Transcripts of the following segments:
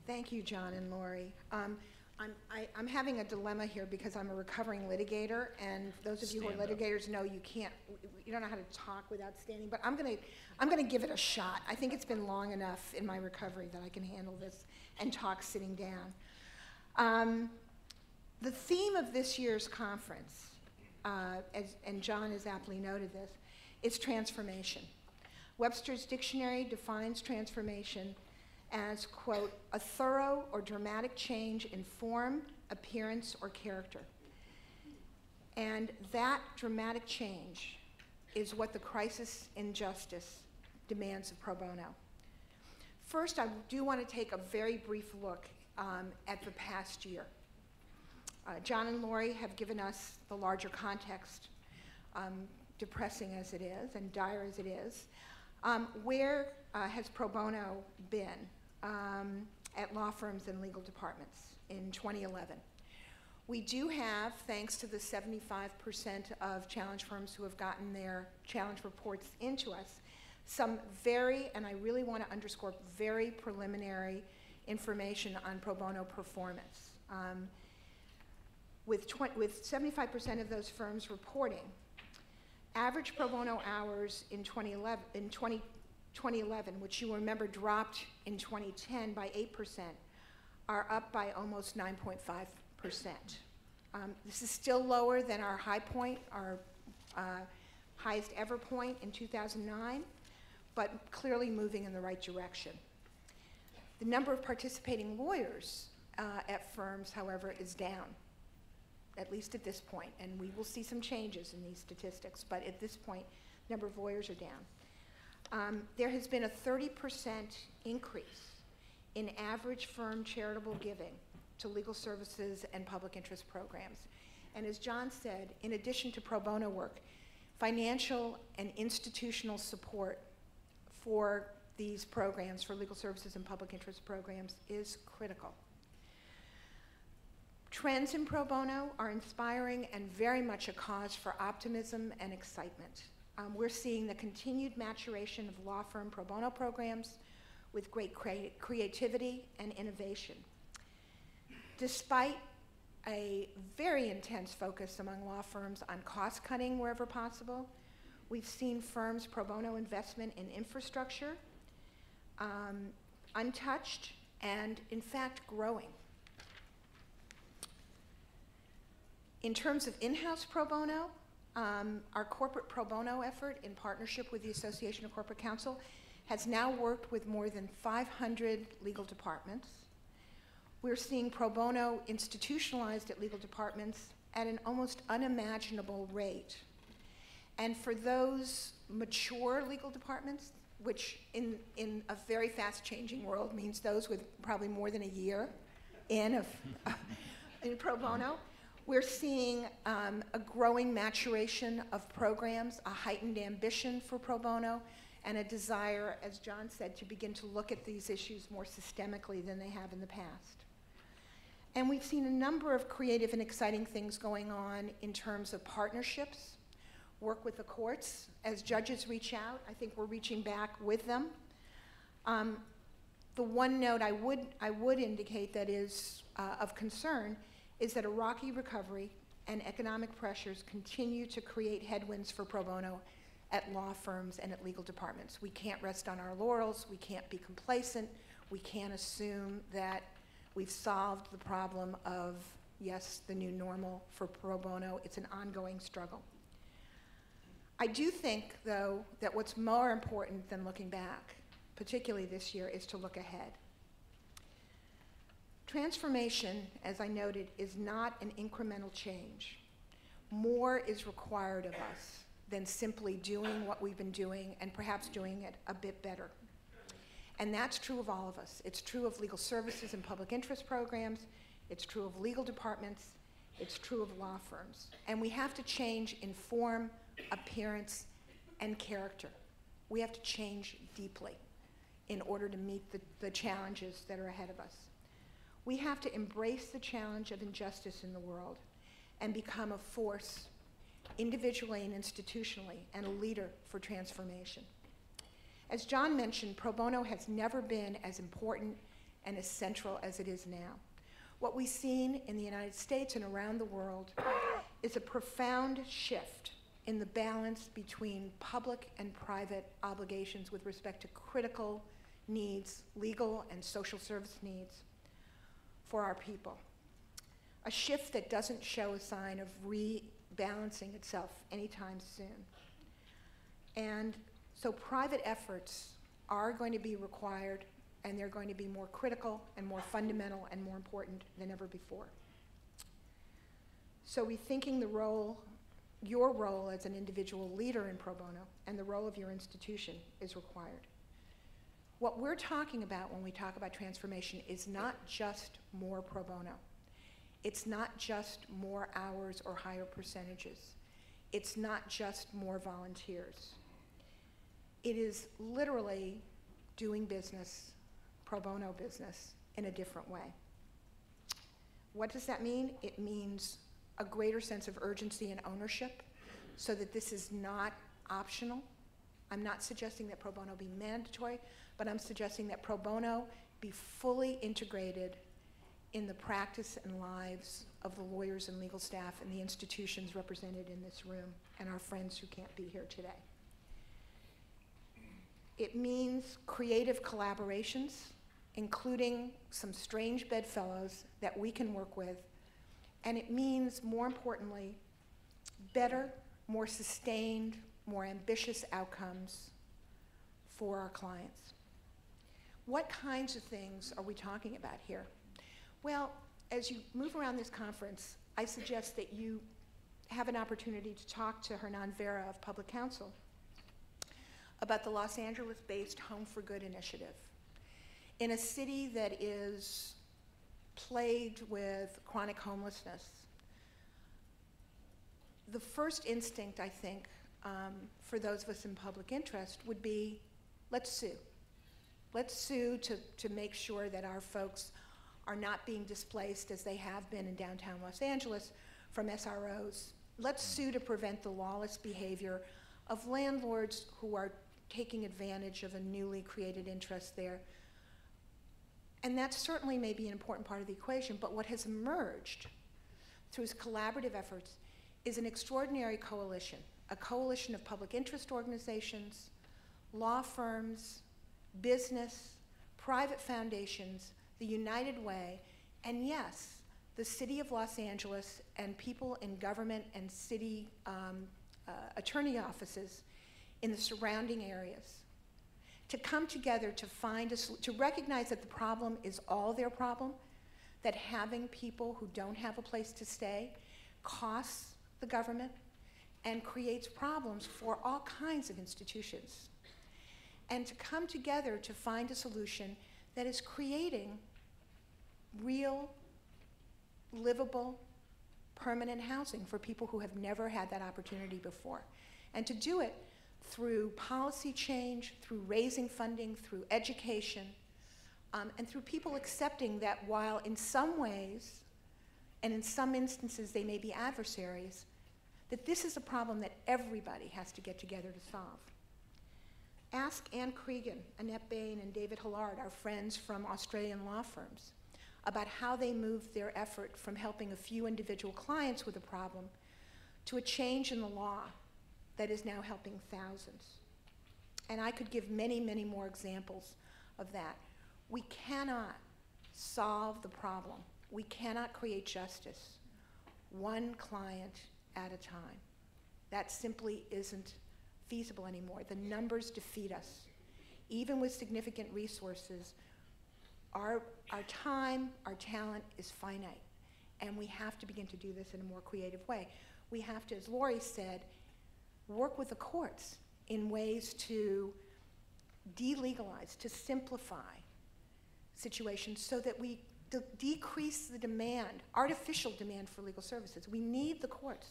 Thank you, John and Laurie. I'm having a dilemma here because I'm a recovering litigator, and those of you who are litigators know you don't know how to talk without standing, but I'm gonna give it a shot. I think it's been long enough in my recovery that I can handle this and talk sitting down. The theme of this year's conference, and John has aptly noted this, is transformation. Webster's dictionary defines transformation as, quote, a thorough or dramatic change in form, appearance, or character. And that dramatic change is what the crisis in justice demands of pro bono. First, I do want to take a very brief look at the past year. John and Laurie have given us the larger context, depressing as it is and dire as it is. Where has pro bono been at law firms and legal departments in 2011? We do have, thanks to the 75% of challenge firms who have gotten their challenge reports into us, some very, and I really want to underscore, very preliminary information on pro bono performance. With 75% of those firms reporting, average pro bono hours in 2011, which you remember dropped in 2010 by 8%, are up by almost 9.5%. This is still lower than our high point, our highest ever point in 2009, but clearly moving in the right direction. The number of participating lawyers at firms, however, is down, at least at this point, and we will see some changes in these statistics, but at this point, the number of lawyers are down. There has been a 30% increase in average firm charitable giving to legal services and public interest programs. And as John said, in addition to pro bono work, financial and institutional support for these programs, for legal services and public interest programs, is critical. Trends in pro bono are inspiring and very much a cause for optimism and excitement. We're seeing the continued maturation of law firm pro bono programs with great creativity and innovation. Despite a very intense focus among law firms on cost cutting wherever possible, we've seen firms' pro bono investment in infrastructure untouched and, in fact, growing. In terms of in-house pro bono, our corporate pro bono effort in partnership with the Association of Corporate Counsel has now worked with more than 500 legal departments. We're seeing pro bono institutionalized at legal departments at an almost unimaginable rate. And for those mature legal departments, which in a very fast-changing world means those with probably more than a year in pro bono, we're seeing a growing maturation of programs, a heightened ambition for pro bono, and a desire, as John said, to begin to look at these issues more systemically than they have in the past. And we've seen a number of creative and exciting things going on in terms of partnerships, work with the courts. As judges reach out, I think we're reaching back with them. The one note I would indicate that is of concern is that a rocky recovery and economic pressures continue to create headwinds for pro bono at law firms and at legal departments. We can't rest on our laurels. We can't be complacent. We can't assume that we've solved the problem of, yes, the new normal for pro bono. It's an ongoing struggle. I do think, though, that what's more important than looking back, particularly this year, is to look ahead. Transformation, as I noted, is not an incremental change. More is required of us than simply doing what we've been doing and perhaps doing it a bit better. And that's true of all of us. It's true of legal services and public interest programs. It's true of legal departments. It's true of law firms. And we have to change in form, appearance, and character. We have to change deeply in order to meet the challenges that are ahead of us. We have to embrace the challenge of injustice in the world and become a force, individually and institutionally, and a leader for transformation. As John mentioned, pro bono has never been as important and as central as it is now. What we've seen in the United States and around the world is a profound shift in the balance between public and private obligations with respect to critical needs, legal and social service needs for our people. A shift that doesn't show a sign of rebalancing itself anytime soon. And so private efforts are going to be required, and they're going to be more critical and more fundamental and more important than ever before. So rethinking the role, your role as an individual leader in pro bono, and the role of your institution is required. What we're talking about when we talk about transformation is not just more pro bono. It's not just more hours or higher percentages. It's not just more volunteers. It is literally doing business, pro bono business, in a different way. What does that mean? It means a greater sense of urgency and ownership so that this is not optional. I'm not suggesting that pro bono be mandatory, but I'm suggesting that pro bono be fully integrated in the practice and lives of the lawyers and legal staff and the institutions represented in this room and our friends who can't be here today. It means creative collaborations, including some strange bedfellows that we can work with. And it means, more importantly, better, more sustained, more ambitious outcomes for our clients. What kinds of things are we talking about here? Well, as you move around this conference, I suggest that you have an opportunity to talk to Hernan Vera of Public Counsel about the Los Angeles-based Home for Good initiative. In a city that is plagued with chronic homelessness, the first instinct, I think, for those of us in public interest would be, let's sue. Let's sue to make sure that our folks are not being displaced as they have been in downtown Los Angeles from SROs. Let's sue to prevent the lawless behavior of landlords who are taking advantage of a newly created interest there. And that certainly may be an important part of the equation, but what has emerged through collaborative efforts is an extraordinary coalition, a coalition of public interest organizations, law firms, business, private foundations, the United Way, and yes, the City of Los Angeles and people in government and city attorney offices in the surrounding areas, to come together to find to recognize that the problem is all their problem, that having people who don't have a place to stay costs the government and creates problems for all kinds of institutions. And to come together to find a solution that is creating real, livable, permanent housing for people who have never had that opportunity before. And to do it through policy change, through raising funding, through education, and through people accepting that while in some ways, and in some instances they may be adversaries, that this is a problem that everybody has to get together to solve. Ask Anne Cregan, Annette Bain, and David Hillard, our friends from Australian law firms, about how they moved their effort from helping a few individual clients with a problem to a change in the law that is now helping thousands. And I could give many, many more examples of that. We cannot solve the problem. We cannot create justice one client at a time. That simply isn't feasible anymore. The numbers defeat us. Even with significant resources, our time, our talent is finite, and we have to begin to do this in a more creative way. We have to, as Laurie said, work with the courts in ways to delegalize, to simplify situations so that we decrease the demand, artificial demand for legal services. We need the courts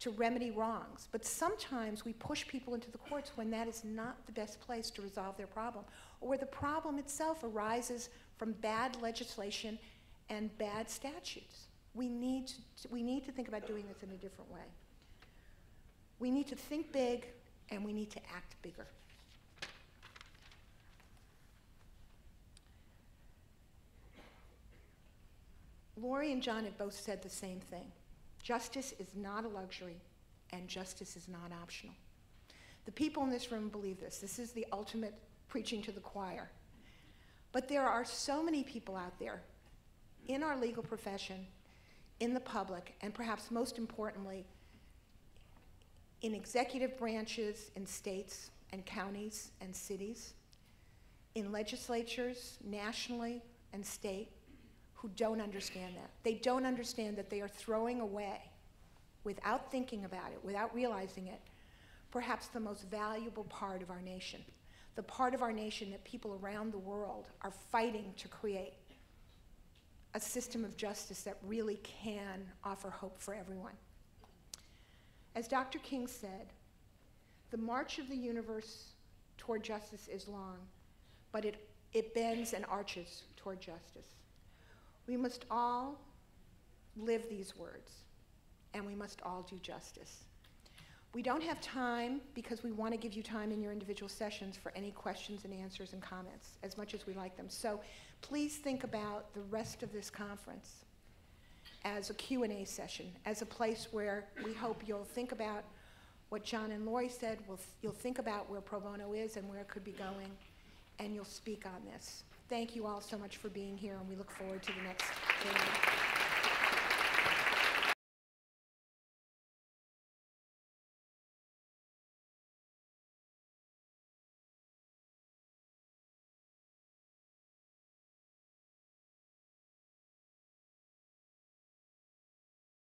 to remedy wrongs, but sometimes we push people into the courts when that is not the best place to resolve their problem, or where the problem itself arises from bad legislation and bad statutes. We need to think about doing this in a different way. We need to think big, and we need to act bigger. Laurie and John have both said the same thing. Justice is not a luxury, and justice is not optional. The people in this room believe this. This is the ultimate preaching to the choir. But there are so many people out there in our legal profession, in the public, and perhaps most importantly, in executive branches in states and counties and cities, in legislatures nationally and state, who don't understand that. They don't understand that they are throwing away, without thinking about it, without realizing it, perhaps the most valuable part of our nation, the part of our nation that people around the world are fighting to create, a system of justice that really can offer hope for everyone. As Dr. King said, the march of the universe toward justice is long, but it bends and arches toward justice. We must all live these words, and we must all do justice. We don't have time, because we want to give you time in your individual sessions for any questions and answers and comments, as much as we like them. So please think about the rest of this conference as a Q&A session, as a place where we hope you'll think about what John and Laurie said, you'll think about where pro bono is and where it could be going, and you'll speak on this. Thank you all so much for being here, and we look forward to the next day.